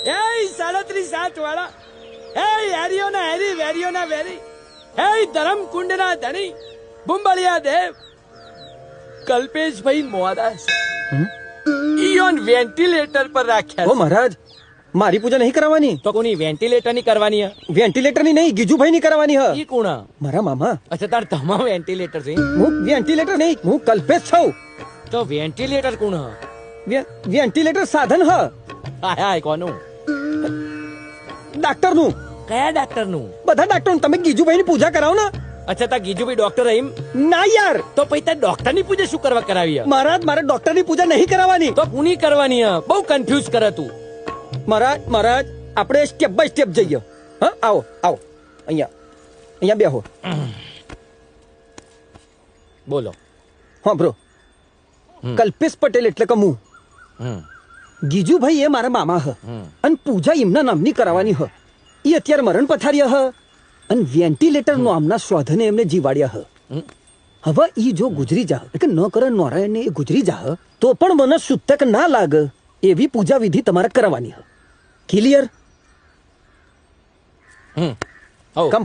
એ 37 વાળા, એ હેરીઓના હેરી, વેરીઓના વેરી, એ ધરમકુંડના ધણી, બુંબળિયા દેવ, કલ્પેશભાઈ મોદાસ ઈયોન વેન્ટિલેટર પર રાખ્યા. ઓ મહારાજ, મારી પૂજા નહીં કરવાની. તો કોની વેન્ટિલેટર ની કરવાની? વેન્ટિલેટર ની નહીં, ગીજુભાઈ ની કરવાની હ. ઈ કોણ? મારા મામા. અચ્છા, તાર તમામ વેન્ટિલેટર છે. હું વેન્ટિલેટર નહીં, હું કલ્પેશ છું. તો વેન્ટિલેટર કોણ? વેન્ટિલેટર સાધન હ. હાય હાય, કોનું? ડાક્ટર નું. કયા ડાક્ટર નું? બધા ડાક્ટર. તમે ગીજુભાઈ ની પૂજા કરાવો ને. અચ્છા, તા ગીજુભાઈ ડોક્ટર એમ? ના યાર, તો પછી તાર ડોક્ટર ની પૂજા શું કરવા કરાવી? મહારાજ, મારે ડોક્ટર ની પૂજા નહીં કરાવવાની. તો કોની કરવાની? બહુ કન્ફ્યુઝ કરે તું. મહારાજ, આપણે સ્ટેપ બાય સ્ટેપ જઈએ. હા, આવો આવો, અહીંયા બેહો. બોલો. હા બ્રો, કલ્પેશ પટેલ એટલે કે હું. ગીજુભાઈ એ મારા મામા હ, અને પૂજા એમના નામની કરાવવાની હ. એ અત્યારે મરણ પથાર્યા હ, અને વેન્ટિલેટર નામના સાધને એમને જીવાડ્યા હ. હવે ઈ જો ગુજરી જા, કે ન કરે નારાયણ એ ગુજરી જા, તો પણ મને સૂતક ના લાગે એવી પૂજા વિધિ તમારે કરવાની હ. ક્લિયર? કમ